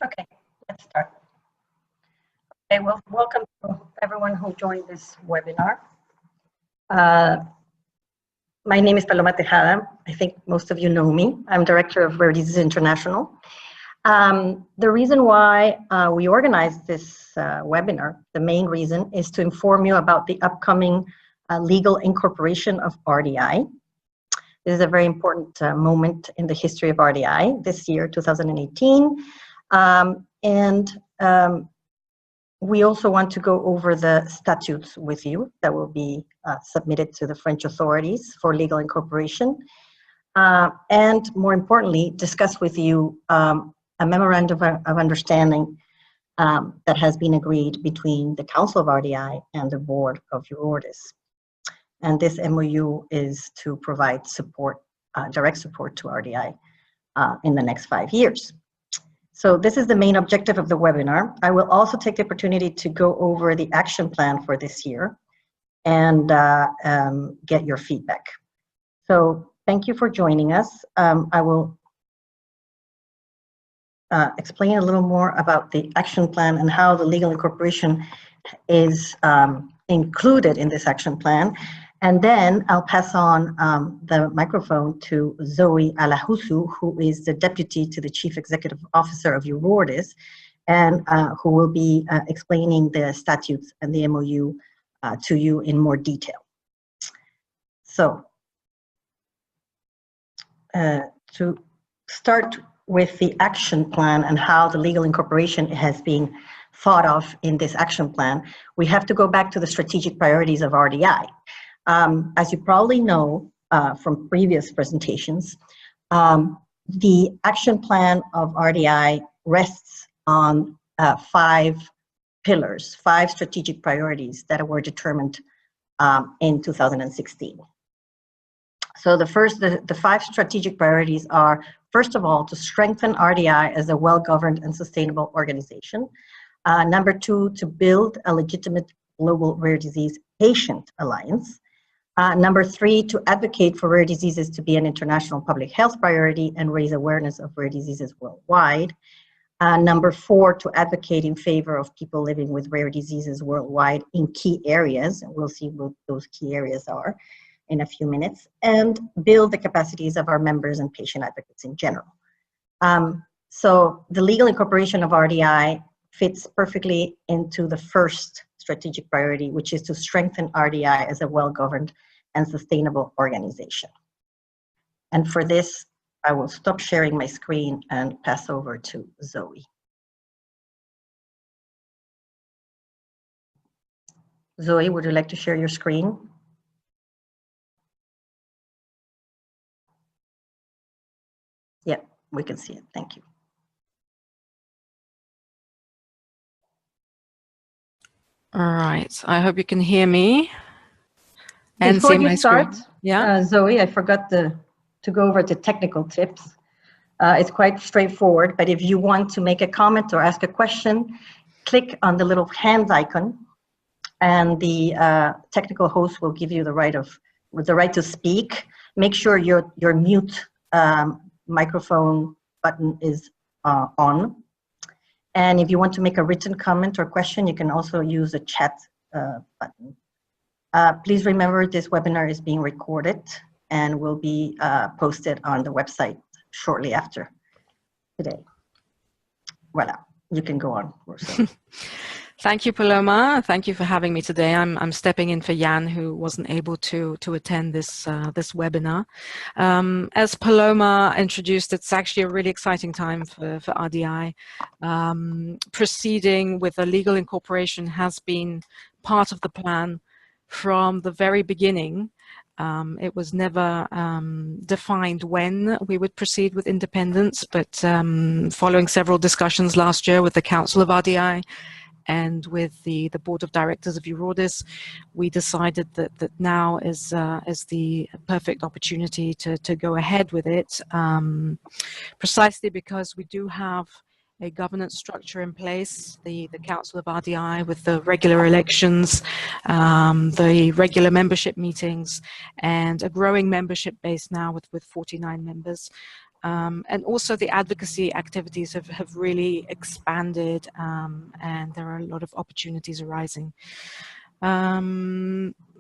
Okay, let's start. Okay, well, welcome to everyone who joined this webinar. My name is Paloma Tejada. I think most of you know me. I'm Director of Rare Diseases International. The reason why we organized this webinar, the main reason, is to inform you about the upcoming legal incorporation of RDI. This is a very important moment in the history of RDI this year, 2018. We also want to go over the statutes with you that will be submitted to the French authorities for legal incorporation. And more importantly, discuss with you a memorandum of understanding that has been agreed between the Council of RDI and the Board of Eurordis. And this MOU is to provide support, direct support to RDI in the next 5 years. So this is the main objective of the webinar. I will also take the opportunity to go over the action plan for this year and get your feedback. So thank you for joining us. I will explain a little more about the action plan and how the legal incorporation is included in this action plan. And then I'll pass on the microphone to Zoe Alahusu, who is the Deputy to the Chief Executive Officer of Eurordis, and who will be explaining the statutes and the MOU to you in more detail. So, to start with the action plan and how the legal incorporation has been thought of in this action plan, we have to go back to the strategic priorities of RDI. As you probably know from previous presentations, the action plan of RDI rests on 5 pillars, 5 strategic priorities that were determined in 2016. So the 5 strategic priorities are, first of all, to strengthen RDI as a well-governed and sustainable organization. Number 2, to build a legitimate global rare disease patient alliance. Number 3, to advocate for rare diseases to be an international public health priority and raise awareness of rare diseases worldwide. Number 4, to advocate in favor of people living with rare diseases worldwide in key areas, and we'll see what those key areas are in a few minutes, and build the capacities of our members and patient advocates in general. So the legal incorporation of RDI fits perfectly into the first strategic priority, which is to strengthen RDI as a well-governed and sustainable organization. And for this, I will stop sharing my screen and pass over to Zoe. Zoe, would you like to share your screen? Yeah, we can see it. Thank you. All right, I hope you can hear me and Before see you my start, screen. Yeah, Zoe, I forgot to go over the technical tips. It's quite straightforward, but if you want to make a comment or ask a question, click on the little hands icon, and the technical host will give you the right to speak. Make sure your mute microphone button is on. And if you want to make a written comment or question, you can also use the chat button. Please remember this webinar is being recorded and will be posted on the website shortly after today. Voila, you can go on. thank you, Paloma. Thank you for having me today. I'm stepping in for Jan, who wasn't able to attend this this webinar. As Paloma introduced, it's actually a really exciting time for RDI. Proceeding with a legal incorporation has been part of the plan from the very beginning. It was never defined when we would proceed with independence, but following several discussions last year with the Council of RDI and with the Board of Directors of Eurordis, we decided that now is the perfect opportunity to go ahead with it, precisely because we do have a governance structure in place, the Council of RDI with the regular elections, the regular membership meetings, and a growing membership base now with 49 members. And also the advocacy activities have really expanded, and there are a lot of opportunities arising.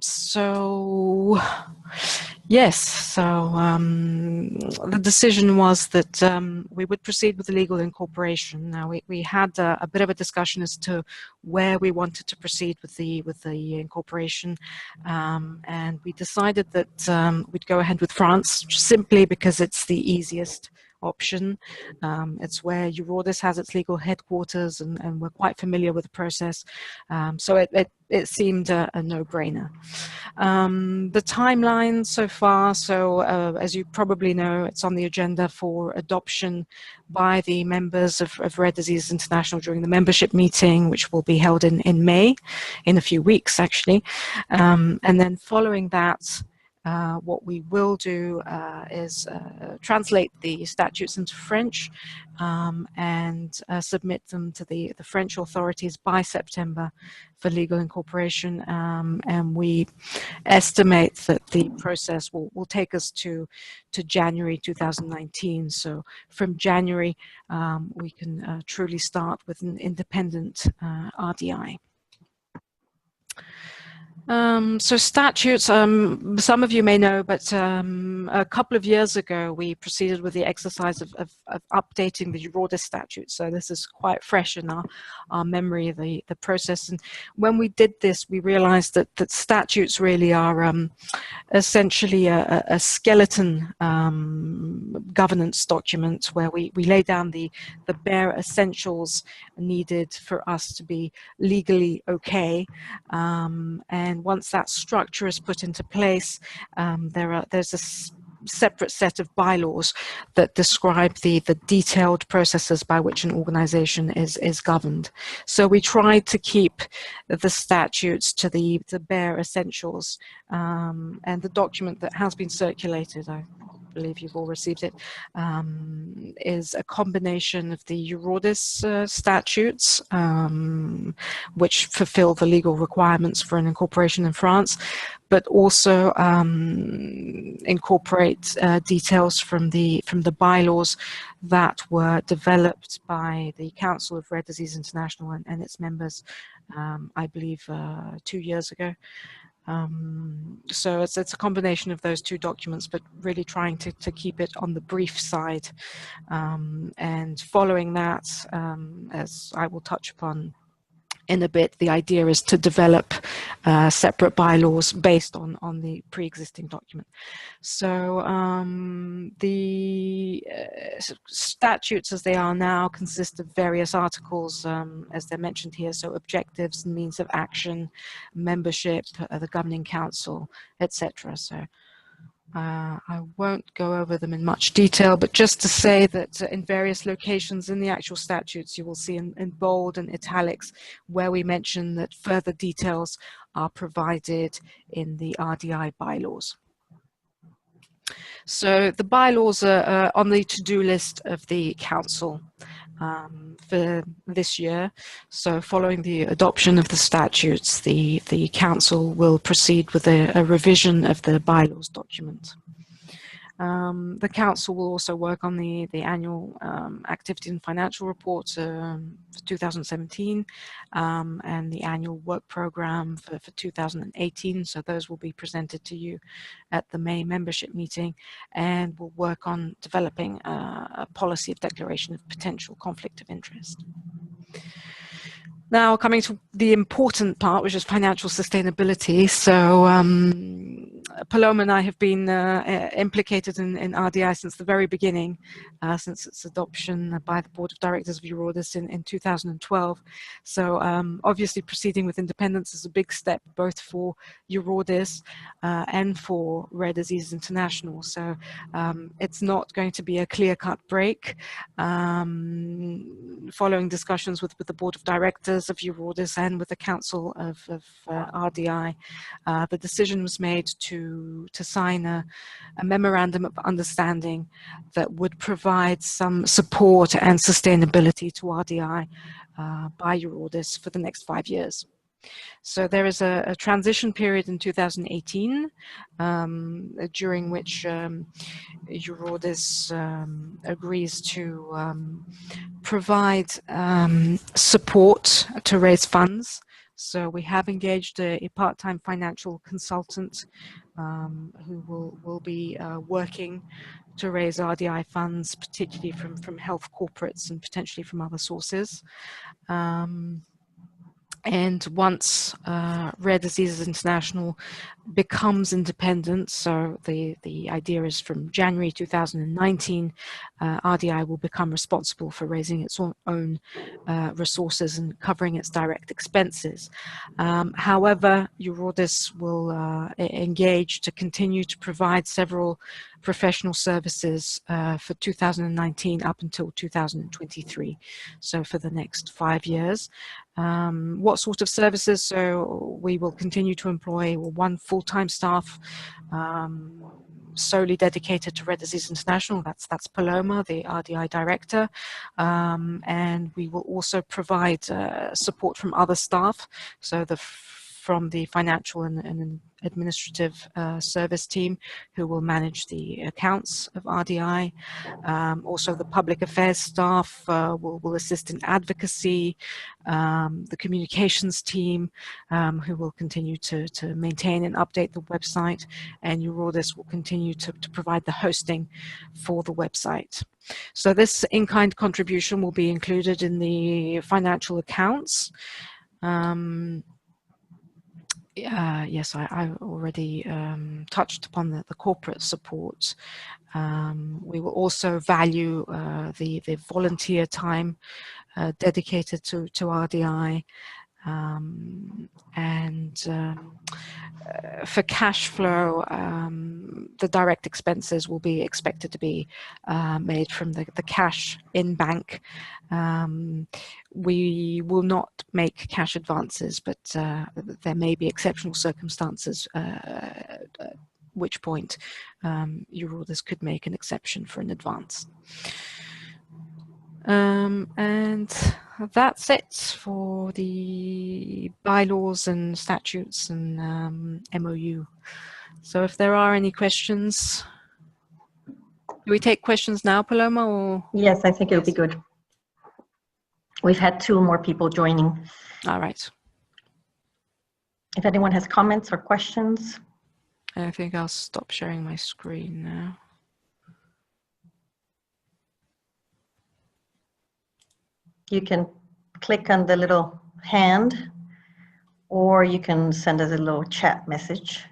So yes, so the decision was that we would proceed with the legal incorporation. Now we had a bit of a discussion as to where we wanted to proceed with the incorporation, and we decided that we'd go ahead with France simply because it's the easiest option. It's where Eurodis has its legal headquarters, and we're quite familiar with the process. So it seemed a no-brainer. The timeline so far, so as you probably know, it's on the agenda for adoption by the members of Rare Disease International during the membership meeting, which will be held in May, in a few weeks actually. And then following that, what we will do is translate the statutes into French and submit them to the French authorities by September for legal incorporation. And we estimate that the process will take us to January 2019. So from January, we can truly start with an independent RDI. So statutes, some of you may know, but a couple of years ago we proceeded with the exercise of updating the Eurodis statutes. So this is quite fresh in our memory, the process. And when we did this, we realized that statutes really are essentially a skeleton governance document where we lay down the bare essentials needed for us to be legally okay. And once that structure is put into place, there's a separate set of bylaws that describe the detailed processes by which an organization is governed. So we tried to keep the statutes to the bare essentials, and the document that has been circulated, I believe you've all received it, is a combination of the Eurodis statutes, which fulfill the legal requirements for an incorporation in France, but also incorporate details from the bylaws that were developed by the Council of Rare Disease International and its members, I believe 2 years ago. So it's a combination of those two documents, but really trying to keep it on the brief side. And following that, as I will touch upon in a bit, the idea is to develop separate bylaws based on the pre-existing document. So the statutes as they are now consist of various articles, as they're mentioned here, so objectives, means of action, membership, the governing council, etc. So I won't go over them in much detail, but just to say that in various locations in the actual statutes, you will see in bold and italics where we mention that further details are provided in the RDI bylaws. So the bylaws are on the to-do list of the council for this year. So following the adoption of the statutes, the council will proceed with a revision of the bylaws document. The council will also work on the annual activity and financial report for 2017 and the annual work program for 2018. So those will be presented to you at the May membership meeting, and we'll work on developing a policy of declaration of potential conflict of interest. Now, coming to the important part, which is financial sustainability. So Paloma and I have been implicated in RDI since the very beginning, since its adoption by the Board of Directors of Eurodis in 2012. So obviously proceeding with independence is a big step, both for Eurodis and for Rare Disease International. So it's not going to be a clear-cut break. Following discussions with the Board of Directors of Eurodis and with the Council of RDI, the decision was made to sign a memorandum of understanding that would provide some support and sustainability to RDI by Eurodis for the next 5 years. So there is a transition period in 2018 during which Eurodis agrees to provide support to raise funds. So we have engaged a part-time financial consultant who will be working to raise RDI funds, particularly from health corporates and potentially from other sources. And once Rare Diseases International becomes independent, so the idea is from January 2019, RDI will become responsible for raising its own resources and covering its direct expenses. However, Eurodis will engage to continue to provide several professional services for 2019 up until 2023, so for the next 5 years. What sort of services? So we will continue to employ one full-time staff solely dedicated to Rare Disease International. That's Paloma, the RDI director, and we will also provide support from other staff. So from the financial and administrative service team who will manage the accounts of RDI. Also the public affairs staff will assist in advocacy, the communications team who will continue to maintain and update the website, and Eurodis will continue to provide the hosting for the website. So this in-kind contribution will be included in the financial accounts. Yes, I already touched upon the corporate support. We will also value the volunteer time dedicated to RDI, and for cash flow, the direct expenses will be expected to be made from the cash in bank. We will not make cash advances, but there may be exceptional circumstances, at which point Eurodis could make an exception for an advance. And that's it for the bylaws and statutes and MOU. So if there are any questions, do we take questions now, Paloma? Or? Yes, I think it would be good. We've had 2 more people joining. All right. If anyone has comments or questions. I think I'll stop sharing my screen now. You can click on the little hand, or you can send us a little chat message,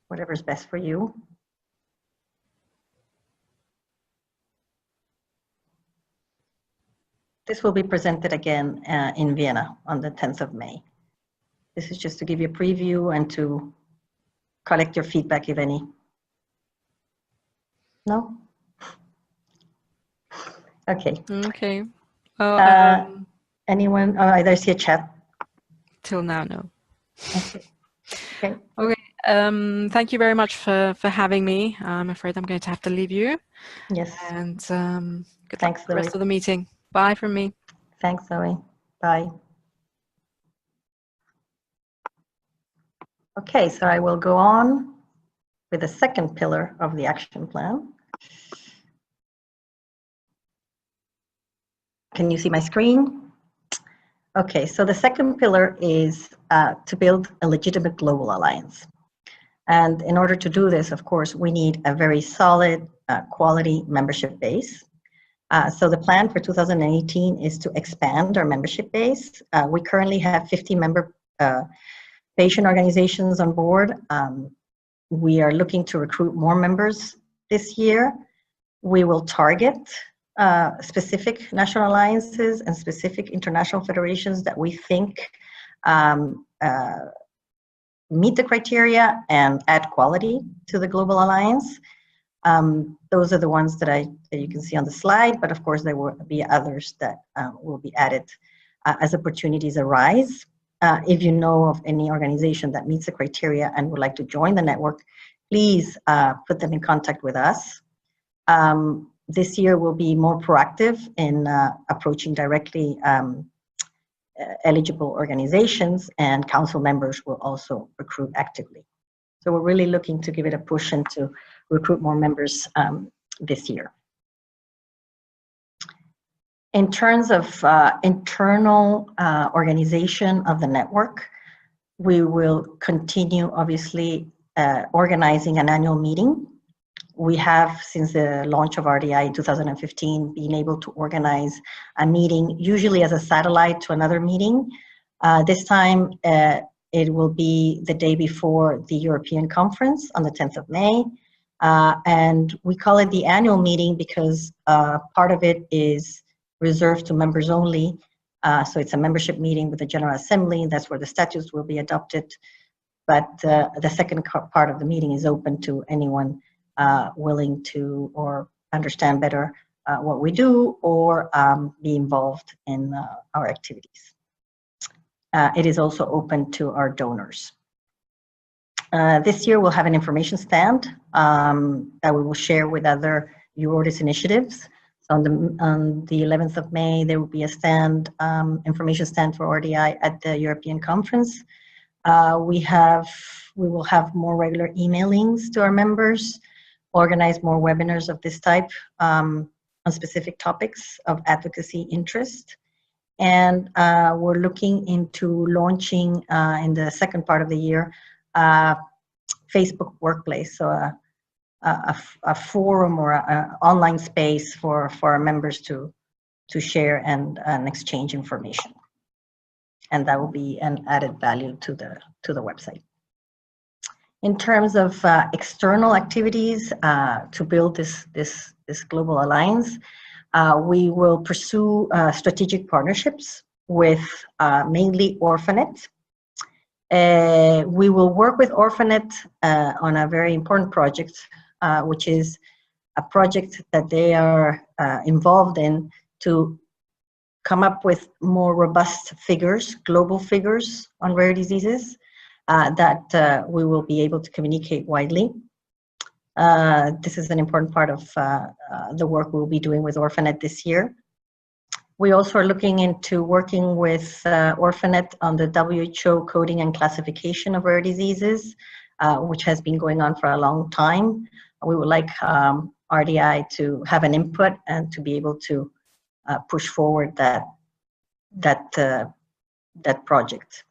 whatever's best for you. This will be presented again in Vienna on the 10th of May. This is just to give you a preview and to collect your feedback, if any. No? Okay. Okay. Anyone? Oh, I see a chat. Till now, no. Okay. Okay. Okay. Thank you very much for having me. I'm afraid I'm going to have to leave you. Yes. And good Thanks, luck for the rest of the meeting. Bye from me. Thanks, Zoe. Bye. Okay, so I will go on with the second pillar of the action plan. Can you see my screen? Okay, so the second pillar is to build a legitimate global alliance. And in order to do this, of course, we need a very solid quality membership base. So the plan for 2018 is to expand our membership base. We currently have 50 member patient organizations on board. We are looking to recruit more members this year. We will target specific national alliances and specific international federations that we think meet the criteria and add quality to the global alliance. Those are the ones that you can see on the slide, but of course there will be others that will be added as opportunities arise. If you know of any organization that meets the criteria and would like to join the network, please put them in contact with us. This year we'll be more proactive in approaching directly eligible organizations, and council members will also recruit actively. So we're really looking to give it a push and to recruit more members this year. In terms of internal organization of the network, we will continue, obviously, organizing an annual meeting. We have, since the launch of RDI in 2015, been able to organize a meeting, usually as a satellite to another meeting. This time, it will be the day before the European conference on the 10th of May. And we call it the annual meeting because part of it is reserved to members only. So it's a membership meeting with the General Assembly. That's where the statutes will be adopted. But the second part of the meeting is open to anyone willing to or understand better what we do or be involved in our activities. It is also open to our donors. This year we'll have an information stand that we will share with other Eurordis initiatives. So on the 11th of May, there will be a stand, information stand for RDI at the European conference. We will have more regular emailings to our members, organize more webinars of this type on specific topics of advocacy interest. And we're looking into launching in the second part of the year, Facebook Workplace, so a forum or an online space for our members to share and exchange information. And that will be an added value to the website. In terms of external activities to build this global alliance, we will pursue strategic partnerships with mainly Orphanet. We will work with Orphanet on a very important project, which is a project that they are involved in to come up with more robust figures, global figures on rare diseases that we will be able to communicate widely. This is an important part of the work we'll be doing with Orphanet this year. We also are looking into working with Orphanet on the WHO coding and classification of rare diseases, which has been going on for a long time. We would like RDI to have an input and to be able to push forward that project,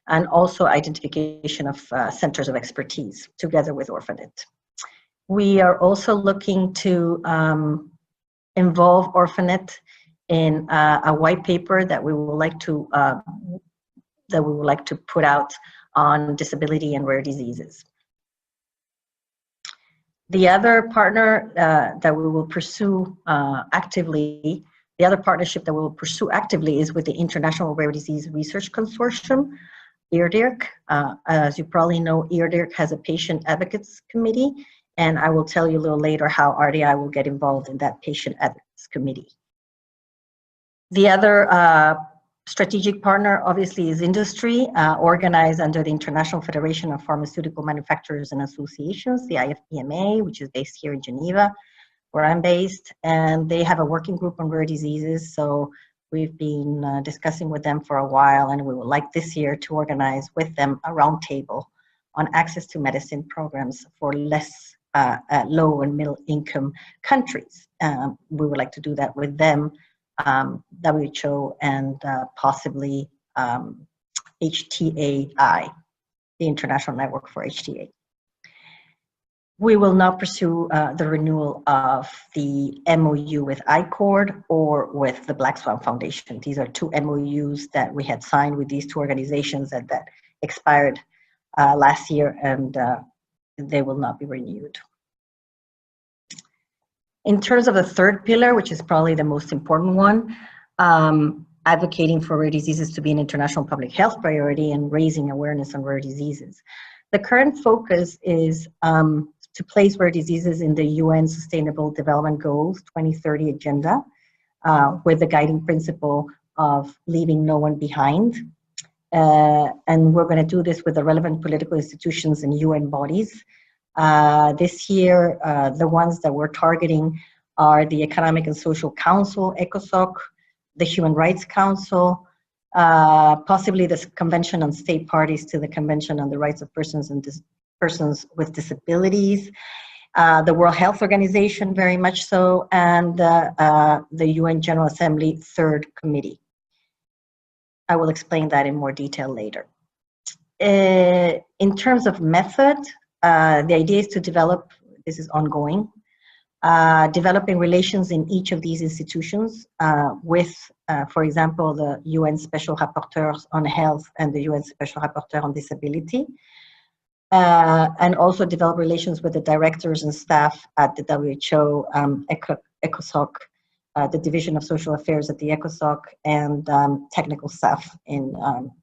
and also identification of centers of expertise together with Orphanet. We are also looking to involve Orphanet in a white paper that we would like to put out on disability and rare diseases. The other partner that we will pursue actively, the other partnership that we will pursue actively is with the International Rare Disease Research Consortium, IRDIRC. As you probably know, IRDIRC has a patient advocates committee, and I will tell you a little later how RDI will get involved in that patient advocates committee. The other strategic partner obviously is industry, organized under the International Federation of Pharmaceutical Manufacturers and Associations, the IFPMA, which is based here in Geneva, where I'm based, and they have a working group on rare diseases. So we've been discussing with them for a while, and we would like this year to organize with them a roundtable on access to medicine programs for less low and middle income countries. We would like to do that with them, WHO, and possibly HTAI, the International Network for HTA. We will not pursue the renewal of the MOU with ICORD or with the Black Swan Foundation. These are two MOUs that we had signed with these two organizations that expired last year, and they will not be renewed. In terms of the third pillar, which is probably the most important one, advocating for rare diseases to be an international public health priority and raising awareness on rare diseases. The current focus is to place rare diseases in the UN Sustainable Development Goals 2030 agenda with the guiding principle of leaving no one behind. And we're going to do this with the relevant political institutions and UN bodies. This year, the ones that we're targeting are the Economic and Social Council, ECOSOC, the Human Rights Council, possibly the Convention on State Parties to the Convention on the Rights of Persons and Persons with Disabilities, the World Health Organization, very much so, and the UN General Assembly Third Committee. I will explain that in more detail later. In terms of method, the idea is to develop, this is ongoing, developing relations in each of these institutions with, for example, the UN Special Rapporteurs on Health and the UN Special Rapporteur on Disability, and also develop relations with the directors and staff at the WHO, ECOSOC, the Division of Social Affairs at the ECOSOC, and technical staff in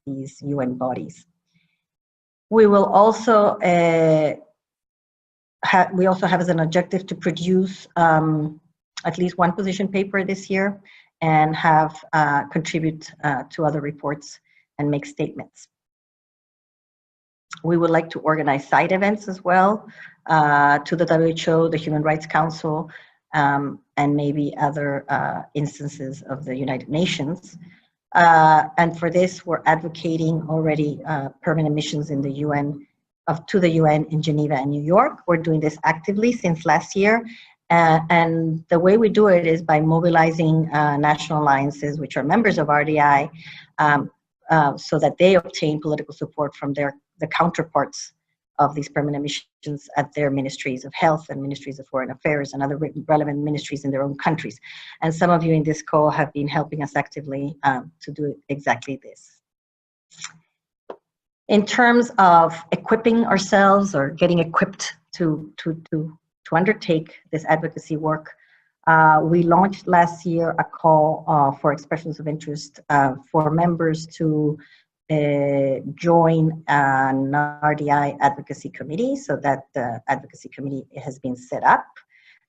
these UN bodies. We will also we also have as an objective to produce at least one position paper this year and have contribute to other reports and make statements. We would like to organize side events as well to the WHO, the Human Rights Council, and maybe other instances of the United Nations. And for this, we're advocating already permanent missions in the UN, to the UN in Geneva and New York. We're doing this actively since last year. And the way we do it is by mobilizing national alliances, which are members of RDI, so that they obtain political support from the counterparts of these permanent missions at their ministries of health and ministries of foreign affairs and other relevant ministries in their own countries. And some of you in this call have been helping us actively to do exactly this. In terms of equipping ourselves or getting equipped to undertake this advocacy work, we launched last year a call for expressions of interest for members to join an RDI Advocacy Committee, so that the Advocacy Committee has been set up.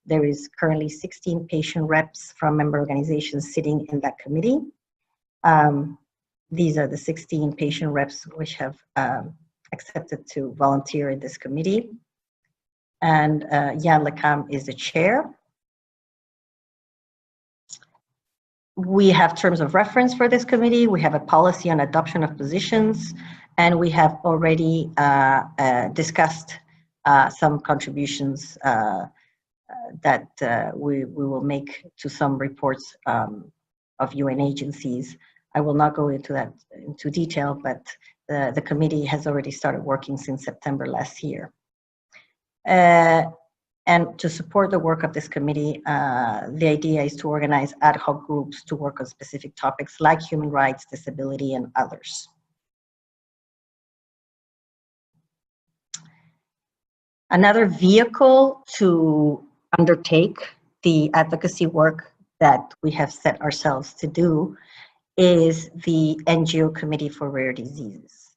There is currently 16 patient reps from member organizations sitting in that committee. These are the 16 patient reps which have accepted to volunteer in this committee. And Jan Lecam is the chair. We have terms of reference for this committee. We have a policy on adoption of positions, and we have already discussed some contributions that we will make to some reports of UN agencies. I will not go into detail, but the committee has already started working since September last year. And to support the work of this committee, the idea is to organize ad hoc groups to work on specific topics like human rights, disability, and others. Another vehicle to undertake the advocacy work that we have set ourselves to do is the NGO Committee for Rare Diseases.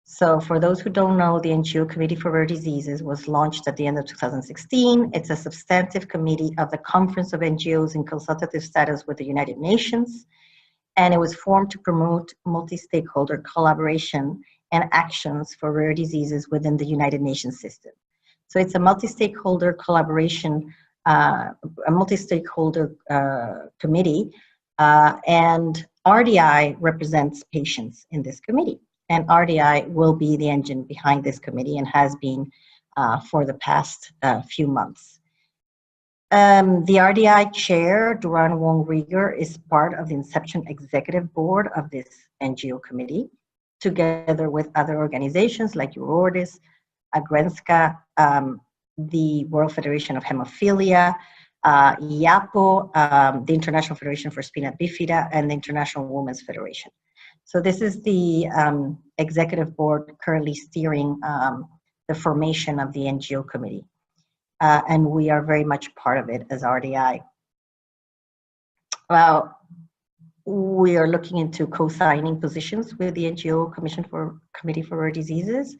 So for those who don't know, the NGO Committee for Rare Diseases was launched at the end of 2016. It's a substantive committee of the Conference of NGOs in consultative status with the United Nations, and it was formed to promote multi-stakeholder collaboration and actions for rare diseases within the United Nations system. So it's a multi-stakeholder collaboration, a multi-stakeholder committee, and RDI represents patients in this committee. And RDI will be the engine behind this committee and has been for the past few months. The RDI chair, Duran Wong Rieger, is part of the Inception Executive Board of this NGO committee, together with other organizations like Eurordis, Agrenska, the World Federation of Hemophilia, IAPO, the International Federation for Spina Bifida, and the International Women's Federation. So this is the executive board currently steering the formation of the NGO committee. And we are very much part of it as RDI. Well, we are looking into co-signing positions with the NGO Committee for Rare Diseases,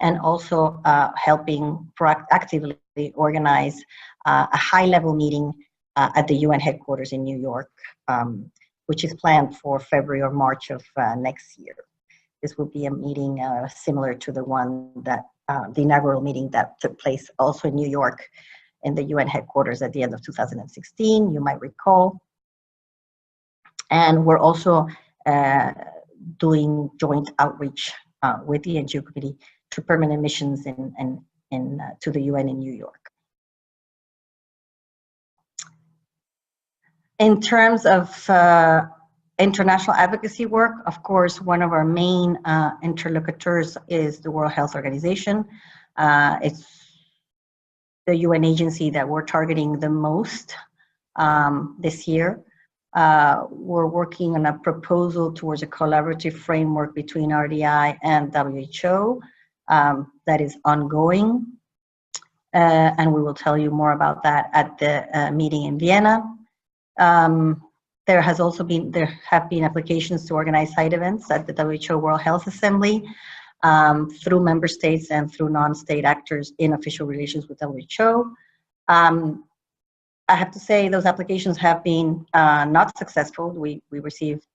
and also helping proactively organize a high-level meeting at the UN headquarters in New York, which is planned for February or March of next year. This will be a meeting similar to the one that, the inaugural meeting that took place also in New York in the UN headquarters at the end of 2016, you might recall. And we're also doing joint outreach with the NGO committee to permanent missions to the UN in New York. In terms of international advocacy work, of course, one of our main interlocutors is the World Health Organization. It's the UN agency that we're targeting the most this year. We're working on a proposal towards a collaborative framework between RDI and WHO that is ongoing. And we will tell you more about that at the meeting in Vienna. There have been applications to organize side events at the WHO World Health Assembly through member states and through non-state actors in official relations with WHO. I have to say those applications have been not successful. We received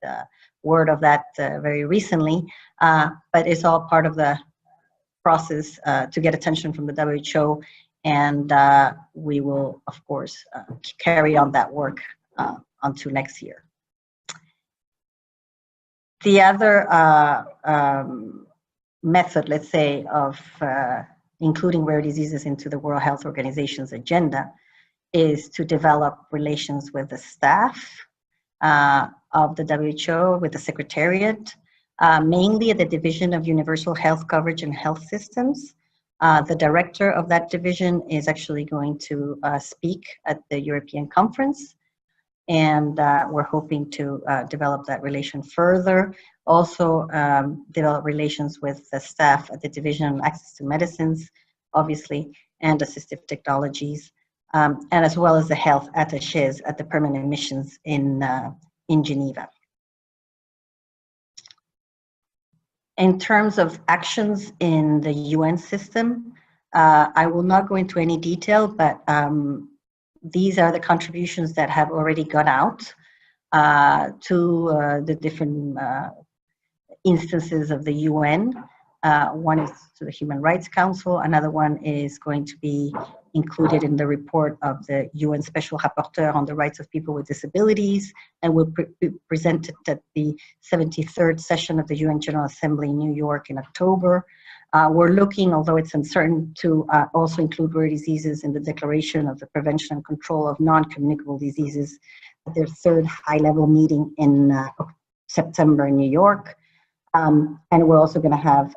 word of that very recently, but it's all part of the process to get attention from the WHO, and we will, of course, carry on that work until next year. The other method, let's say, of including rare diseases into the World Health Organization's agenda is to develop relations with the staff of the WHO, with the Secretariat, mainly at the Division of Universal Health Coverage and Health Systems. The director of that division is actually going to speak at the European Conference, and we're hoping to develop that relation further. Also develop relations with the staff at the Division of Access to Medicines, obviously, and Assistive Technologies, and as well as the health attachés at the permanent missions in Geneva. In terms of actions in the UN system, I will not go into any detail, but these are the contributions that have already gone out to the different instances of the UN. One is to the Human Rights Council. Another one is going to be included in the report of the UN Special Rapporteur on the Rights of People with Disabilities, and will be presented at the 73rd session of the UN General Assembly in New York in October. We're looking, although it's uncertain, to also include rare diseases in the Declaration of the Prevention and Control of Non-Communicable Diseases at their third high-level meeting in September in New York. And we're also going to have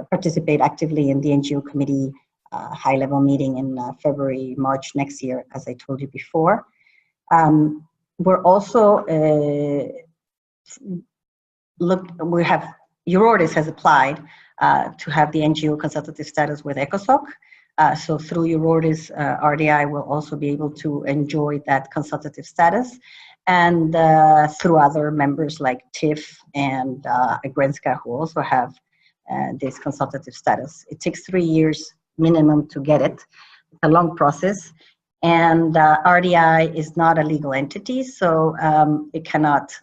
participate actively in the NGO committee high-level meeting in February, March next year, as I told you before. We're also EURORDIS has applied to have the NGO consultative status with ECOSOC. So through EURORDIS, RDI will also be able to enjoy that consultative status, and through other members like TIF and Agrenska, who also have this consultative status. It takes 3 years minimum to get it. It's a long process, and RDI is not a legal entity, so it cannot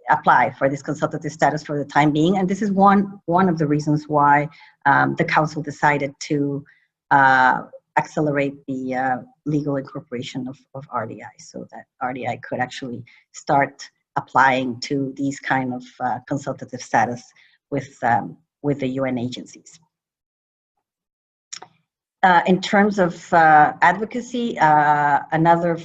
apply for this consultative status for the time being. And this is one of the reasons why the Council decided to accelerate the legal incorporation of RDI, so that RDI could actually start applying to these kind of consultative status with the UN agencies. In terms of advocacy, another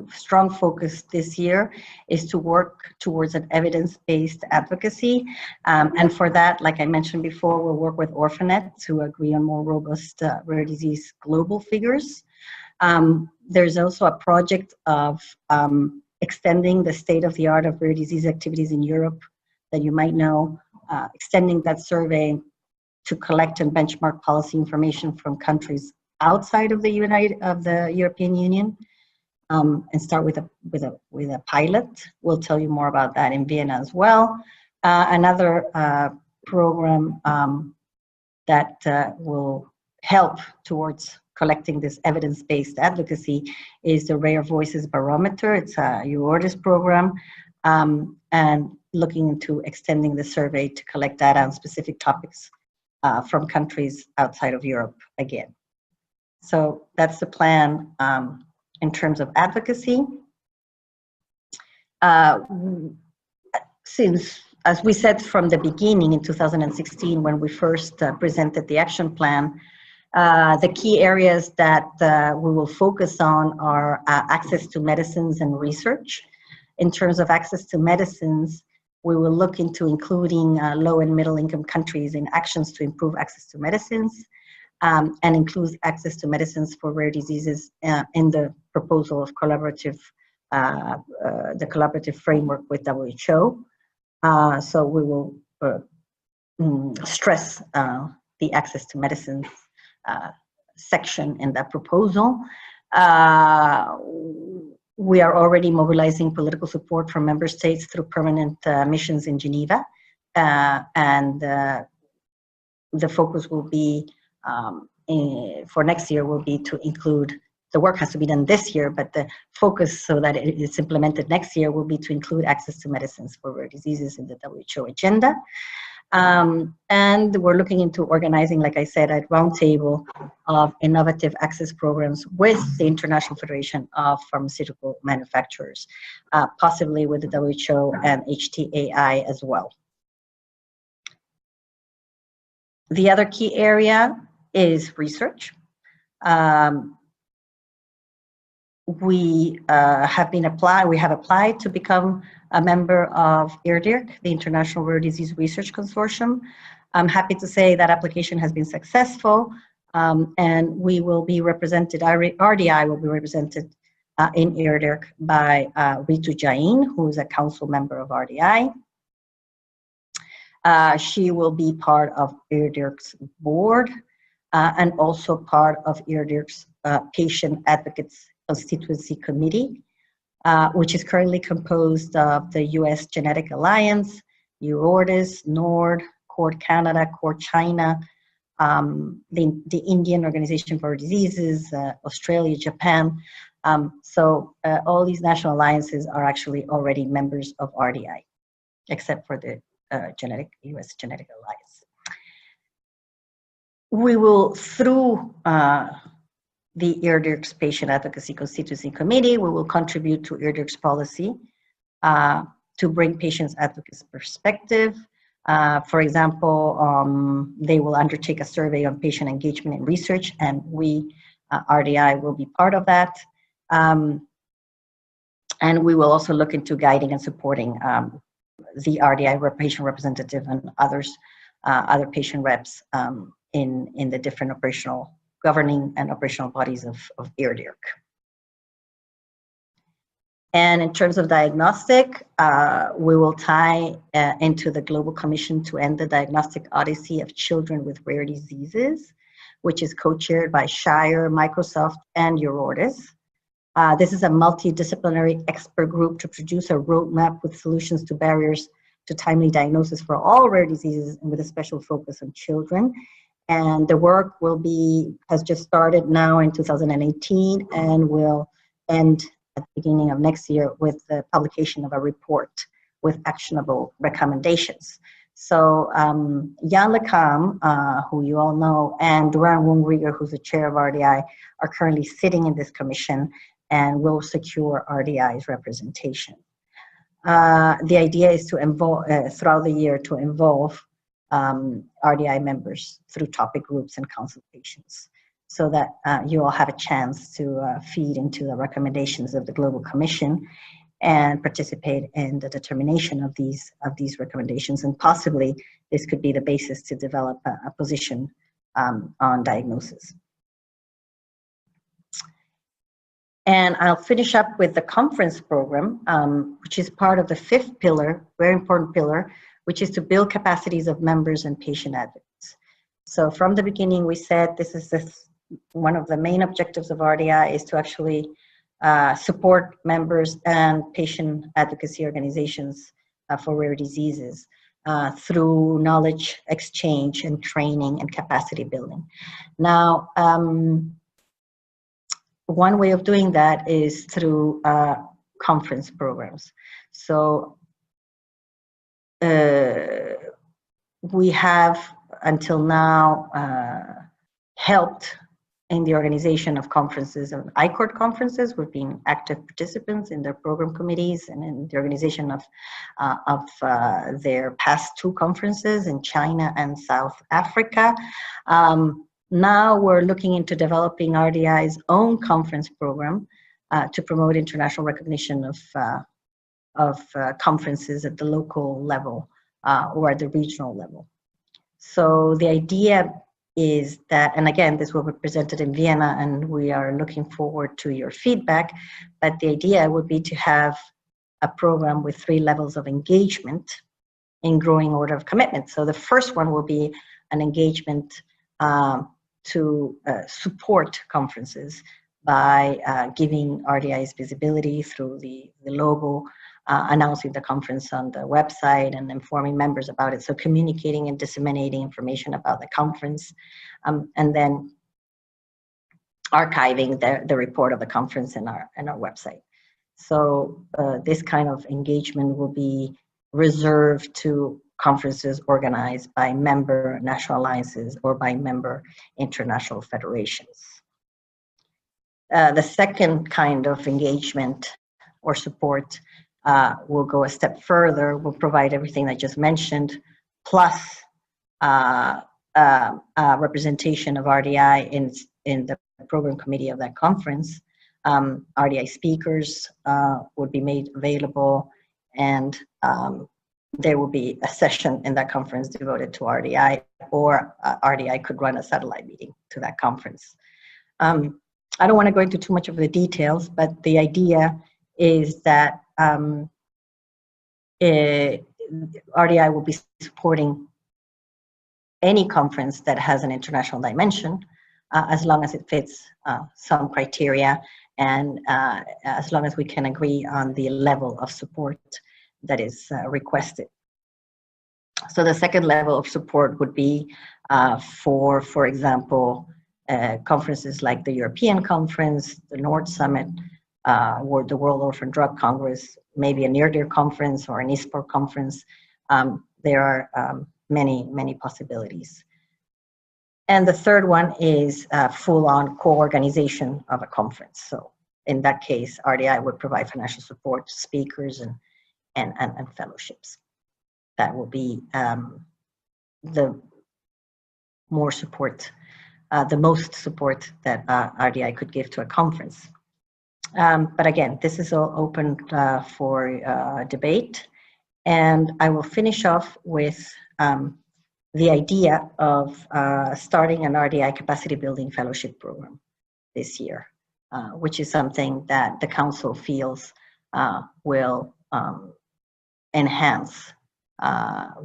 strong focus this year is to work towards an evidence-based advocacy. And for that, like I mentioned before, we'll work with Orphanet to agree on more robust rare disease global figures. There's also a project of extending the state-of-the-art of rare disease activities in Europe that you might know, extending that survey to collect and benchmark policy information from countries outside of the European Union, and start with a pilot. We'll tell you more about that in Vienna as well. Another program that will help towards collecting this evidence-based advocacy is the Rare Voices Barometer. It's a EURORDIS program, and looking into extending the survey to collect data on specific topics from countries outside of Europe again. So that's the plan in terms of advocacy. since, as we said from the beginning in 2016, when we first presented the action plan, the key areas that we will focus on are access to medicines and research. In terms of access to medicines, we will look into including low and middle income countries in actions to improve access to medicines, and include access to medicines for rare diseases in the proposal of collaborative, the collaborative framework with WHO. So we will stress the access to medicines section in that proposal. We are already mobilizing political support from member states through permanent missions in Geneva, and the focus will be for next year will be to include, the work has to be done this year, but the focus so that it is implemented next year will be to include access to medicines for rare diseases in the WHO agenda. And we're looking into organizing, like I said, a roundtable of innovative access programs with the International Federation of Pharmaceutical Manufacturers, possibly with the WHO and HTAI as well. The other key area is research. We have applied to become a member of IRDIRC, the International Rare Disease Research Consortium. I'm happy to say that application has been successful, and we will be represented, RDI will be represented in IRDIRC by Ritu Jain, who is a council member of RDI. She will be part of IRDIRC's board and also part of IRDIRC's Patient Advocates Constituency Committee, which is currently composed of the US Genetic Alliance, EURORDIS, NORD, CORD Canada, CORD China, the Indian Organization for Diseases, Australia, Japan. So all these national alliances are actually already members of RDI, except for the US Genetic Alliance. We will, through the IRDIRC's Patient Advocacy Constituency Committee, we will contribute to IRDIRC's policy to bring patients' advocacy perspective. For example, they will undertake a survey on patient engagement in research, and we, RDI, will be part of that. And we will also look into guiding and supporting the RDI patient representative and others, other patient reps in the different operational governing and operational bodies of IRDIRC. And in terms of diagnostic, we will tie into the Global Commission to End the Diagnostic Odyssey of Children with Rare Diseases, which is co-chaired by Shire, Microsoft, and EURORDIS. This is a multidisciplinary expert group to produce a roadmap with solutions to barriers to timely diagnosis for all rare diseases, and with a special focus on children. And the work has just started now in 2018 and will end at the beginning of next year with the publication of a report with actionable recommendations. So Jan LeCam, who you all know, and Duran Wong-Rieger, who's the chair of RDI, are currently sitting in this commission and will secure RDI's representation. The idea is to involve, throughout the year, to involve RDI members through topic groups and consultations, so that you all have a chance to feed into the recommendations of the Global Commission and participate in the determination of these recommendations. And possibly this could be the basis to develop a position on diagnosis. And I'll finish up with the conference program, which is part of the fifth pillar, very important pillar, which is to build capacities of members and patient advocates. So from the beginning, we said one of the main objectives of RDI is to actually support members and patient advocacy organizations for rare diseases through knowledge exchange and training and capacity building. Now, one way of doing that is through conference programs. So we have until now helped in the organization of conferences and ICORD conferences. We've been active participants in their program committees and in the organization of their past 2 conferences in China and South Africa. Now we're looking into developing RDI's own conference program to promote international recognition of conferences at the local level or at the regional level. So the idea is that, and again, this will be presented in Vienna, and we are looking forward to your feedback, but the idea would be to have a program with 3 levels of engagement in growing order of commitment. So the first one will be an engagement to support conferences by giving RDI's visibility through the logo, announcing the conference on the website and informing members about it. So communicating and disseminating information about the conference, and then archiving the report of the conference in our website. So this kind of engagement will be reserved to conferences organized by member national alliances or by member international federations. The second kind of engagement or support will go a step further. We'll provide everything I just mentioned, plus representation of RDI in the program committee of that conference. RDI speakers would be made available, and there will be a session in that conference devoted to RDI, or RDI could run a satellite meeting to that conference. I don't want to go into too much of the details, but the idea is that RDI will be supporting any conference that has an international dimension, as long as it fits some criteria, and as long as we can agree on the level of support that is requested. So the second level of support would be for example, conferences like the European Conference, the Nord Summit, or the World Orphan Drug Congress, maybe a NEARDER conference or an ISPOR conference. There are many possibilities. And the third one is full-on co-organization of a conference. So in that case, RDI would provide financial support to speakers and fellowships. That will be the more support, the most support that RDI could give to a conference. But again, this is all open for debate. And I will finish off with the idea of starting an RDI capacity building fellowship program this year, which is something that the Council feels will enhance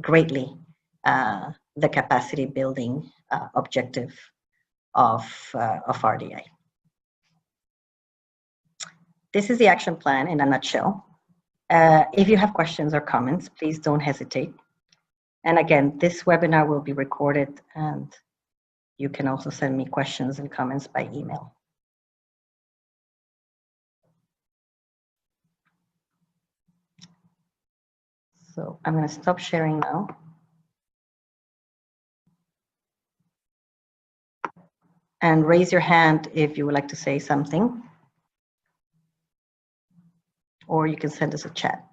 greatly the capacity building objective of RDI. This is the action plan in a nutshell. If you have questions or comments, please don't hesitate. And again, this webinar will be recorded, and you can also send me questions and comments by email. So I'm going to stop sharing now. And raise your hand if you would like to say something. Or you can send us a chat.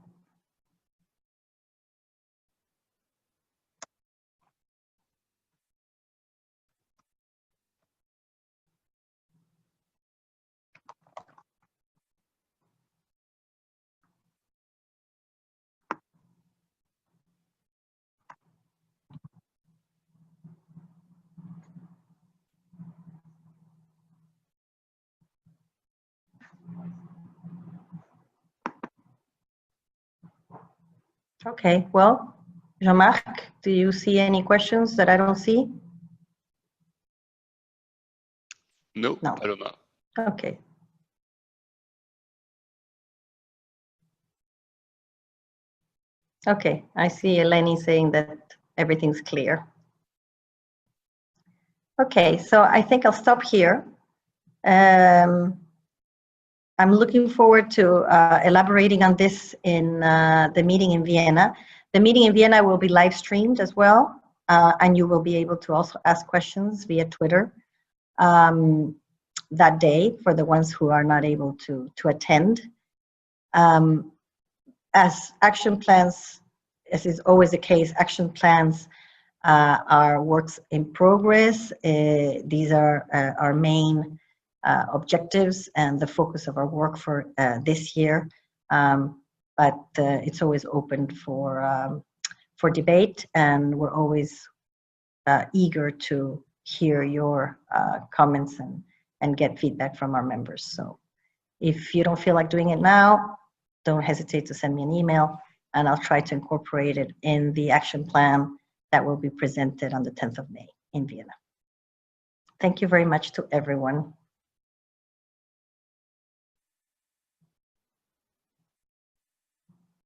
Okay, well, Jean-Marc, do you see any questions that I don't see? No, I don't know. Okay. Okay, I see Eleni saying that everything's clear. Okay, so I think I'll stop here. I'm looking forward to elaborating on this in the meeting in Vienna. The meeting in Vienna will be live streamed as well, and you will be able to also ask questions via Twitter. that day for the ones who are not able to attend. As action plans, as is always the case, action plans are works in progress. These are our main objectives and the focus of our work for this year. But it's always open for debate, and we're always eager to hear your comments and get feedback from our members. So if you don't feel like doing it now, don't hesitate to send me an email, and I'll try to incorporate it in the action plan that will be presented on the 10th of May in Vienna. Thank you very much to everyone.